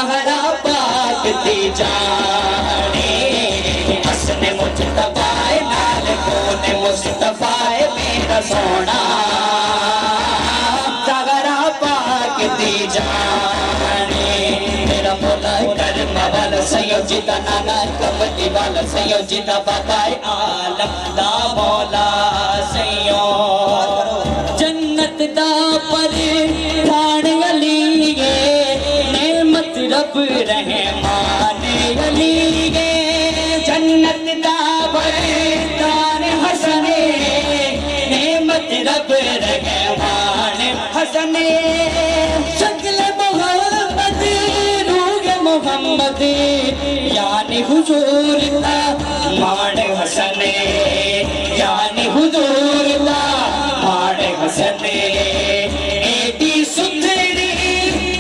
زہرا پاک دی جانے حسن مجتبی نال کون مصطفی میرا سونا زہرا پاک دی جانے میرا مولا کرم والا سیدہ نانا کملی والا سیدہ بابا عالم دا مولا جنت دا پر دھان علی نعمت رب رحمان علی جنت دا پر دھان حسن نعمت رب رحمان حسن شکل محمد روح محمد یعنی حضور دا مان حسن یعنی حضور دا مان حسن ایڈی ستھری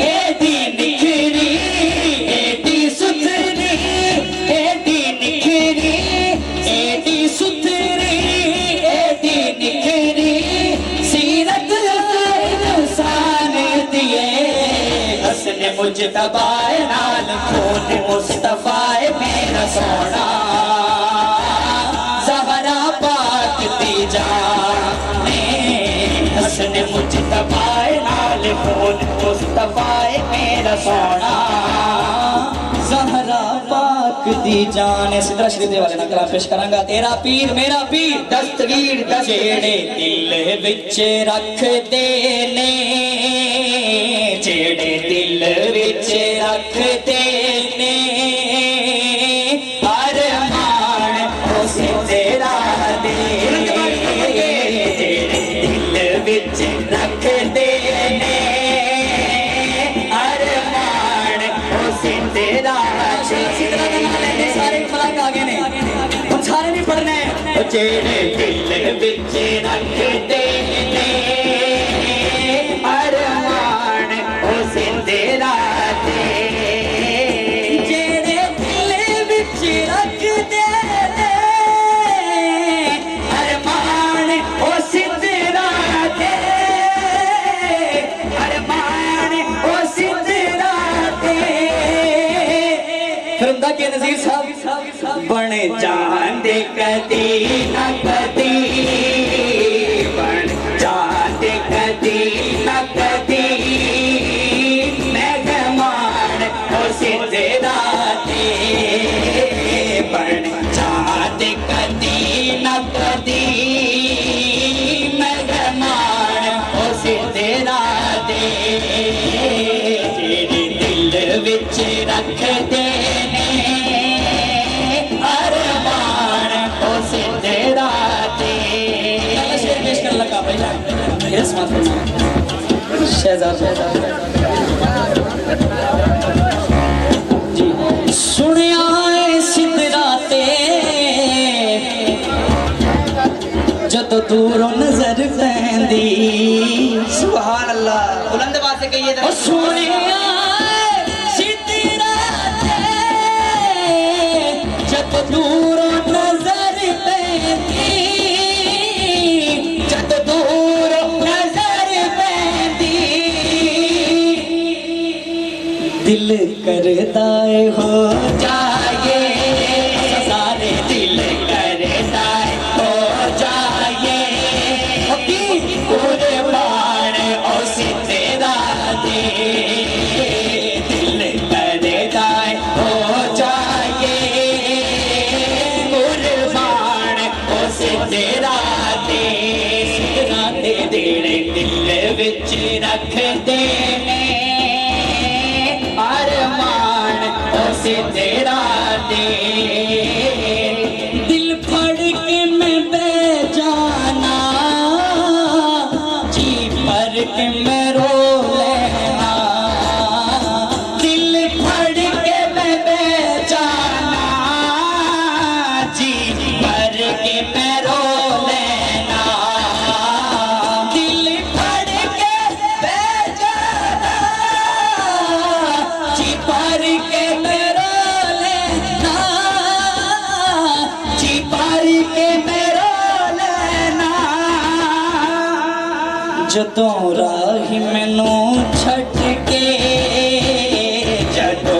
ایڈی نکھری ایڈی ستھری ایڈی نکھری ایڈی ستھری ایڈی نکھری سیرت انسان دیے حسن مجتبی نال کون مصطفی میرا سونا زہرا پاک دی جانے حسن مجتبی نال کون مصطفی میرا سونا زہرا پاک دی جانے سدرہ شریف دے والے نکرہ پیش کرانگا تیرا پیر میرا پیر دستگیر جیڑے دل وچ رکھ دینے جیڑے دل وچ رکھ دینے ارمان اسے تیرا دے دل وچ رکھ دینے ارمان اسے تیرا دے سارے ملاک آگے نے ان سارے نہیں پڑھنے جیڑے دل وچ رکھ دینے ارمان اسے تیرا دے جیڑے دل وچ رکھ دینے ارمان اسے تیرا دے ارمان اسے تیرا دے فرمدہ کے نظیر صاحب بن جان دے کدی نہ کدی بن جان دے کدی نہ کدی مہمان اسے تیرا دے بن جان دے کدی نہ کدی مہمان اسے تیرا دے تیرے دل وچ رکھ دینے ارمان اسے تیرا دے اللہ شیر پیش کر لگا بھائی میرے سمات فرما شہزاد جی سنیا ہے سدراتے جدو دوروں نظر پیندی سبحان اللہ بلند بات سے کہیے اور سنیا ہے سدراتے جدو دوروں نظر پیندی جدو دوروں نظر پیندی دل کرتا ہے ہو جائے سارے دل کرتا ہے ہو جائے قربان اسے تیرا دے دل کرتا ہے ہو جائے قربان اسے تیرا دے سدرا دے دل وچ رکھ دینے ارمان اسے تیرا دے دل پھڑ کے میں بے جانا جی پر کے میں رو لینا دل پھڑ کے میں بے جانا جی پر کے میں رو لینا دل پھڑ کے بے جانا جی پر کے میں رو لینا جی پر کے میں رو لینا جدوں راہ مینوں چھڈ کے جدوں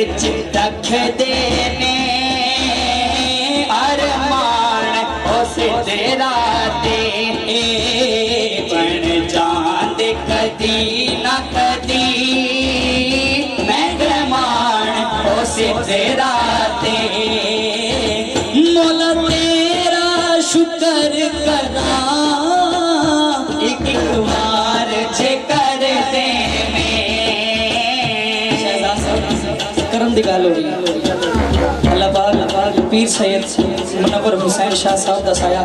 विच रख देने अरमान उस तेरा दे बन जांदे कदी ना कदी मेहमान उस तेरा दे मौला तेरा शुक्र करा एक बार जे कर दे करम दी गल होई अल्लाह पाक पीर सैयद मुनव्वर हुसैन शाह साहब दा साया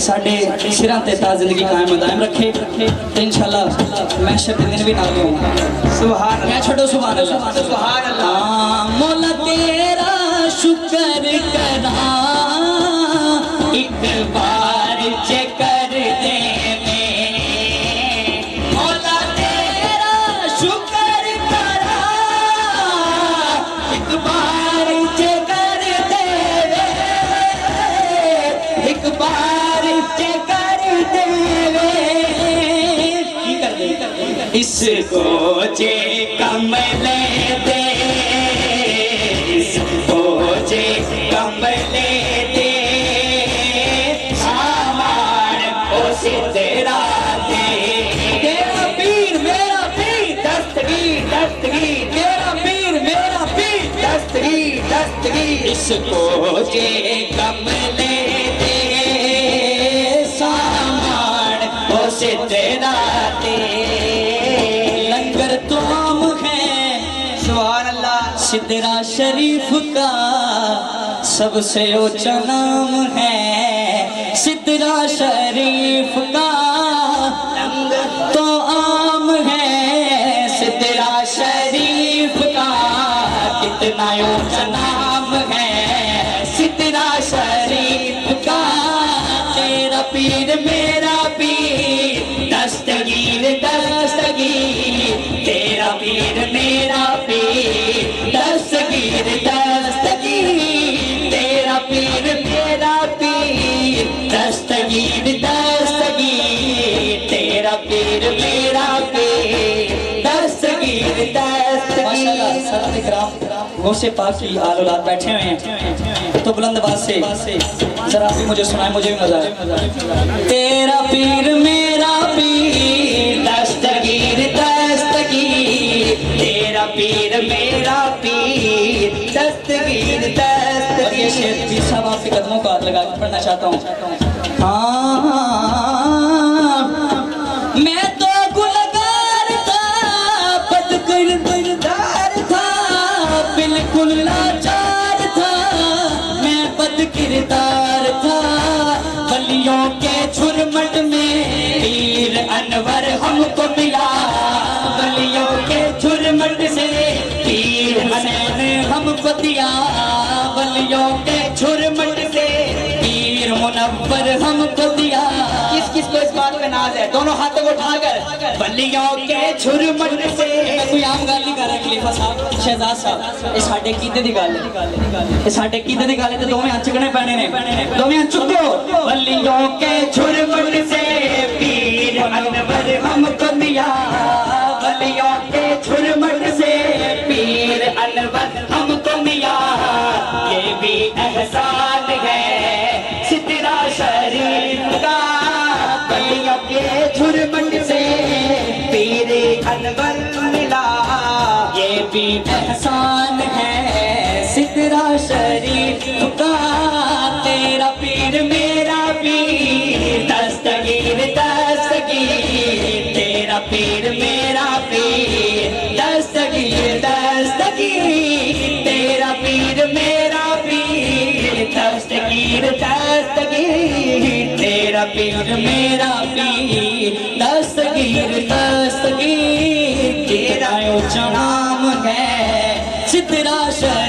साडे सिरां ते ता जिंदगी कायम दायम रखे ते इंशाअल्लाह महशर दे दिन भी नाल होऊंगा सुभान अल्लाह छोड़ो सुभान अल्लाह मौला तेरा शुक्र करा एक बार जे कर दे मौला तेरा शुक्र करा एक बार जे कर दे एक बार जे कर दे इसको जे कमले दे इसको जे कमले दे सामान उसे तेरा दे तेरा पीर मेरा पीर दस्तगीर दस्तगीर तेरा पीर मेरा पीर दस्तगीर दस्तगीर इसको जे कमले दे सामान उसे तेरा दे लंगर तो आम है सुभान अल्लाह सिदरा शरीफ का सबसे ऊंचा नाम है सिदरा शरीफ का लंगर तो आम है सिदरा शरीफ का कितना ऊंचा नाम है सिदरा शरीफ का तेरा पीर मेरा पीर दस्तगीर दस्तगीर तेरा पीर मेरा पीर दस्तगीर दस्तगीर तेरा पीर मेरा पीर दस्तगीर दस्तगीर तेरा पीर मेरा पीर दस्तगीर दस्तगीर माशाअल्लाह साथ इकराम गौसे पाक की आल औलाद बैठे हुए हैं तो बुलंद आवाज से जरा भी मुझे सुनाए मुझे भी मजा आए तेरा पीर मेरा पीर दस्तगीर दस्तगीर तेरा पीर मेरा पीर दस्तगीर दस्तगीर ये शेर पीर साहब आपके कदमों को हाथ लगा के पढ़ना चाहता हूँ मैं तो गुलगार था बदकिरदार था बिल्कुल लाचार था मैं बदकिरदार था बलियों के झुरमट में पीर अनवर हमको मिला बलियों के झुरमट से पीर अनवर हमको दिया बलियों के झुरमट से पीर मुनव्वर हमको दिया किस किस को इस बात पे नाज है दोनों हाथों को उठाकर बलियों के झुरमट से कोई आम गल नहीं कर रहा खलीफा साहब शहजाद साहब ये साडे कीते दी गल है ये साडे कीते दी गल है ते दोवें हाथ चुकने पैने ने दोवें हाथ चुको बलियों के झुरमट से पीर अनवर हमको दिया बलियों के झुरमट से पीर अनवर हमको मिला ये भी एहसान है सिदरा शरीफ का बलियों के झुरमट से पीर अनवर मिला ये भी एहसान है सिदरा शरीफ का तेरा पीर मेरा पीर दस्तगीर दस्तगीर तेरा पीर मेरा पीर दस्तगीर दस्तगीर तेरा पीर मेरा पीर दस्तगीर दस्तगीर तेरा पीर मेरा पीर दस्तगीर दस्तगीर तेरा ऊंचा नाम है सिदरा शरीफ